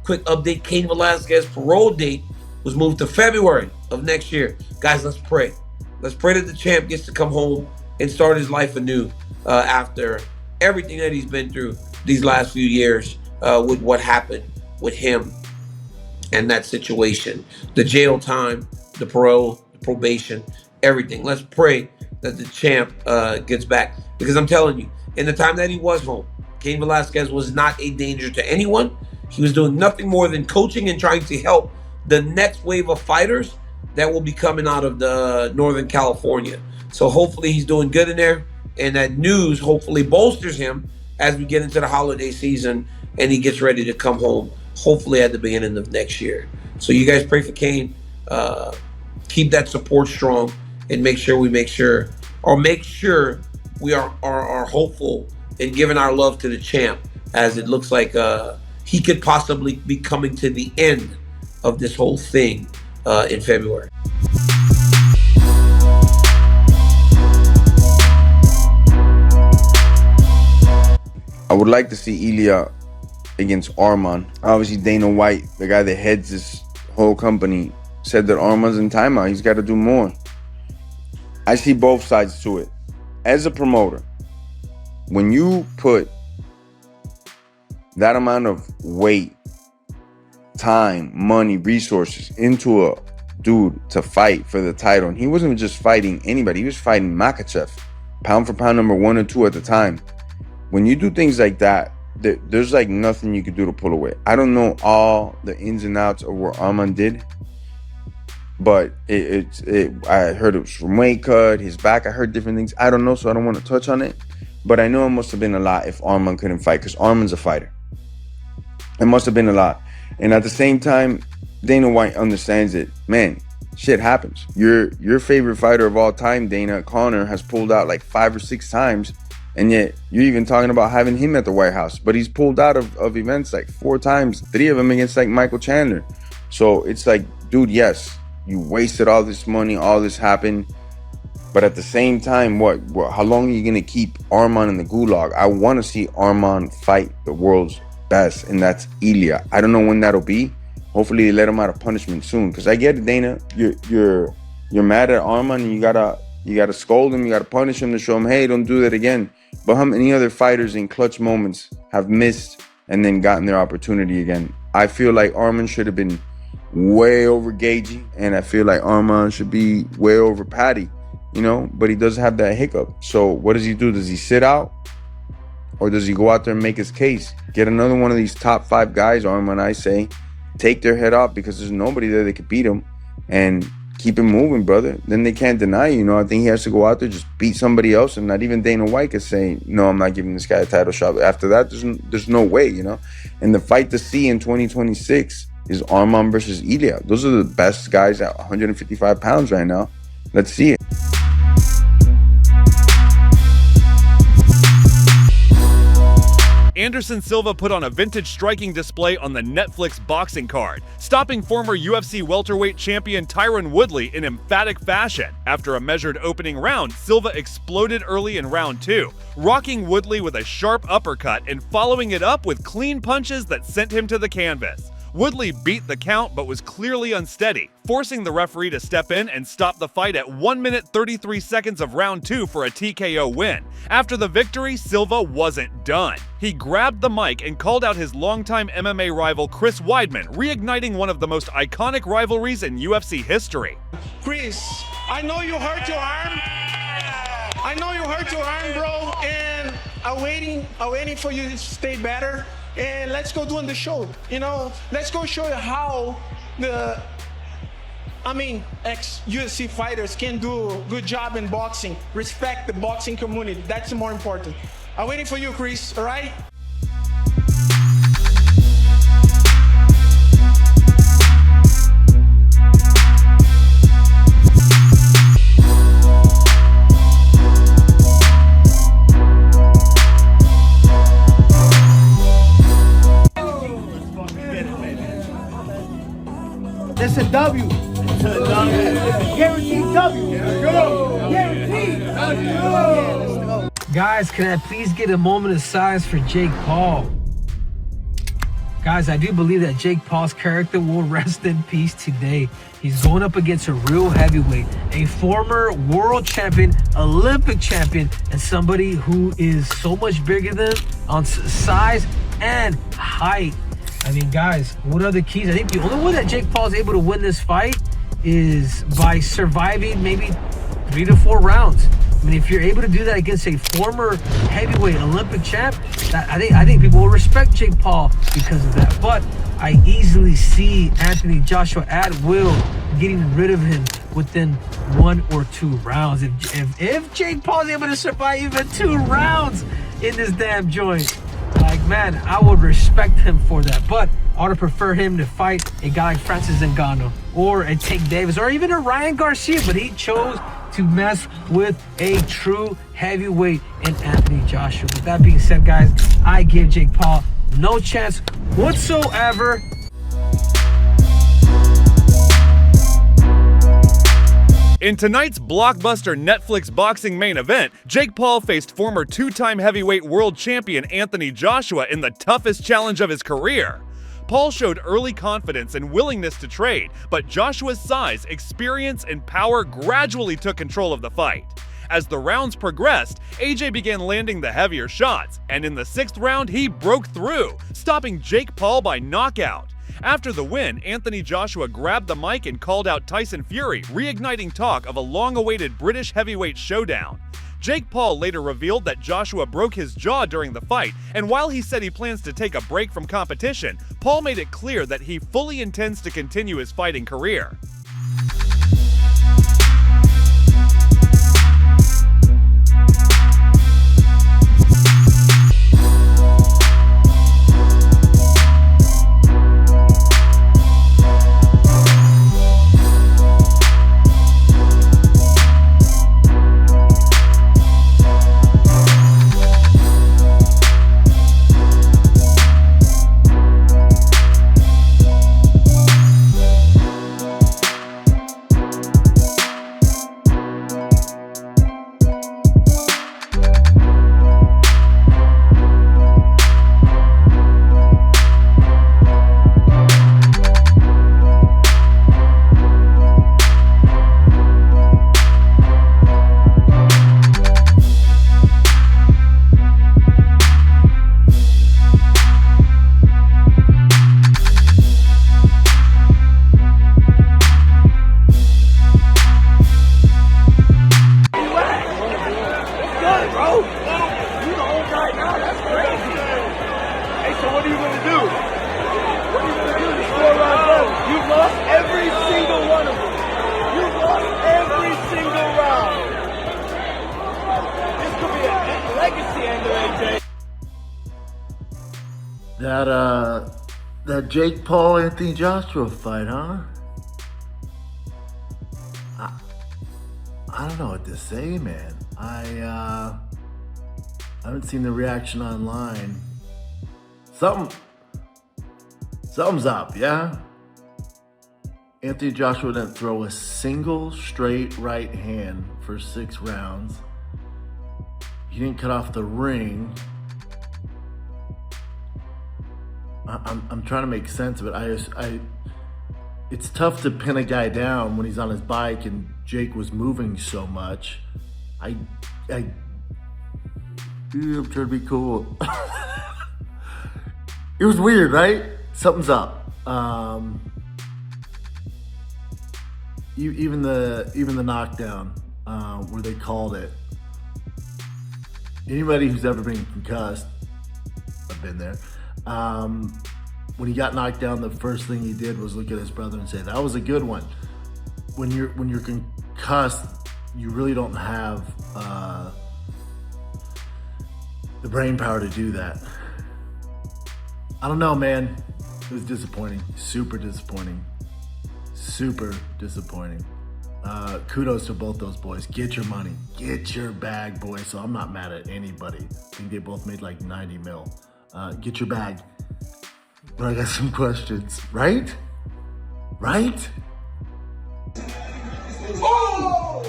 quick update. Cain Velasquez parole date was moved to February of next year. Guys, let's pray. Let's pray that the champ gets to come home and start his life anew after everything that he's been through these last few years with what happened with him and that situation. The jail time, the parole, the probation, everything. Let's pray that the champ gets back. Because I'm telling you, in the time that he was home, Cain Velasquez was not a danger to anyone. He was doing nothing more than coaching and trying to help the next wave of fighters that will be coming out of the Northern California. So hopefully he's doing good in there, and that news hopefully bolsters him as we get into the holiday season and he gets ready to come home, hopefully at the beginning of next year. So you guys pray for Cain. Keep that support strong, and make sure we are hopeful in giving our love to the champ, as it looks like he could possibly be coming to the end of this whole thing in February. I would like to see Ilya against Arman. Obviously, Dana White, the guy that heads this whole company, said that Arman's in timeout. He's got to do more. I see both sides to it. As a promoter, when you put that amount of weight, time, money, resources into a dude to fight for the title, and he wasn't just fighting anybody, he was fighting Makhachev, pound for pound number 1 or 2 at the time. When you do things like that, there's like nothing you could do to pull away. I don't know all the ins and outs of what Arman did, but I heard it was from weight cut, his back. I heard different things. I don't know, so I don't want to touch on it. But I know it must have been a lot if Arman couldn't fight, because Arman's a fighter. It must have been a lot. And at the same time, Dana White understands it. Man, shit happens. Your favorite fighter of all time, Dana, Conor, has pulled out like 5 or 6 times. And yet, you're even talking about having him at the White House. But he's pulled out of events like 4 times, 3 of them against like Michael Chandler. So it's like, dude, yes, you wasted all this money, all this happened. But at the same time, how long are you going to keep Arman in the gulag? I want to see Arman fight the world's best, and that's Ilya. I don't know when that'll be. Hopefully they let him out of punishment soon. Because I get it, Dana. You're mad at Arman, and you gotta scold him, you gotta punish him to show him, hey, don't do that again. But how many other fighters in clutch moments have missed and then gotten their opportunity again? I feel like Arman should have been way over Gagey, and I feel like Arman should be way over Patty, but he does have that hiccup. So what does he do? Does he sit out? Or does he go out there and make his case? Get another one of these top 5 guys, Arman, I say, take their head off, because there's nobody there that could beat him, and keep him moving, brother. Then they can't deny you. I think he has to go out there, just beat somebody else, and not even Dana White can say, no, I'm not giving this guy a title shot. After that, there's no way, And the fight to see in 2026 is Arman versus Ilya. Those are the best guys at 155 pounds right now. Let's see it. Anderson Silva put on a vintage striking display on the Netflix boxing card, stopping former UFC welterweight champion Tyron Woodley in emphatic fashion. After a measured opening round, Silva exploded early in round 2, rocking Woodley with a sharp uppercut and following it up with clean punches that sent him to the canvas. Woodley beat the count but was clearly unsteady, forcing the referee to step in and stop the fight at 1 minute 33 seconds of round 2 for a TKO win. After the victory, Silva wasn't done. He grabbed the mic and called out his longtime MMA rival Chris Weidman, reigniting one of the most iconic rivalries in UFC history. Chris, I know you hurt your arm. Bro, and I'm waiting for you to stay better. And let's go doing the show, let's go show you how ex-UFC fighters can do a good job in boxing. Respect the boxing community, that's more important. I'm waiting for you, Chris, all right? That's a W. Guaranteed W. Guaranteed. Let's go. Guys, can I please get a moment of silence for Jake Paul? Guys, I do believe that Jake Paul's character will rest in peace today. He's going up against a real heavyweight, a former world champion, Olympic champion, and somebody who is so much bigger than him on size and height. I mean, guys, what are the keys? I think the only way that Jake Paul is able to win this fight is by surviving maybe 3 to 4 rounds. I mean, if you're able to do that against a former heavyweight Olympic champ, I think people will respect Jake Paul because of that. But I easily see Anthony Joshua at will getting rid of him within 1 or 2 rounds. If Jake Paul's able to survive even 2 rounds in this damn joint, like, man, I would respect him for that. But I would prefer him to fight a guy like Francis Ngannou or a Tank Davis or even a Ryan Garcia, but he chose to mess with a true heavyweight in Anthony Joshua. With that being said, guys, I give Jake Paul no chance whatsoever. In tonight's blockbuster Netflix boxing main event, Jake Paul faced former 2-time heavyweight world champion Anthony Joshua in the toughest challenge of his career. Paul showed early confidence and willingness to trade, but Joshua's size, experience, and power gradually took control of the fight. As the rounds progressed, AJ began landing the heavier shots, and in the 6th round, he broke through, stopping Jake Paul by knockout. After the win, Anthony Joshua grabbed the mic and called out Tyson Fury, reigniting talk of a long-awaited British heavyweight showdown. Jake Paul later revealed that Joshua broke his jaw during the fight, and while he said he plans to take a break from competition, Paul made it clear that he fully intends to continue his fighting career. That Jake Paul Anthony Joshua fight, huh? I don't know what to say, man. I haven't seen the reaction online. Something's up, yeah? Anthony Joshua didn't throw a single straight right hand for 6 rounds. He didn't cut off the ring. I'm trying to make sense of it. It's tough to pin a guy down when he's on his bike and Jake was moving so much. I'm trying to be cool. It was weird, right? Something's up. Even the knockdown where they called it. Anybody who's ever been concussed, I've been there. When he got knocked down, the first thing he did was look at his brother and say, "That was a good one." When you're concussed, you really don't have the brain power to do that. I don't know, man. It was disappointing. Super disappointing. Super disappointing. Kudos to both those boys. Get your money. Get your bag, boys. So I'm not mad at anybody. I think they both made like 90 mil. Get your bag. But I got some questions. Right? Right? Oh!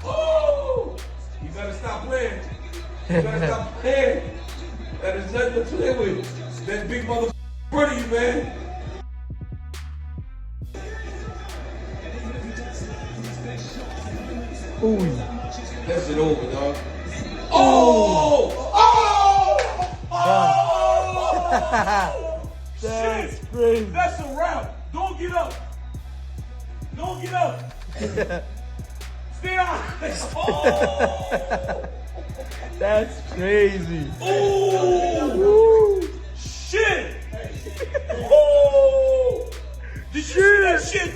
Oh! You better stop playing. You better stop playing. That is nothing to play with. That big motherfucker in front of man. Ooh. That's it over, dog. Oh! That's Shit! crazy. That's a wrap. Don't get up. Don't get up. Stay on. Oh! That's crazy. Oh! Shit! Oh! Did you see that shit?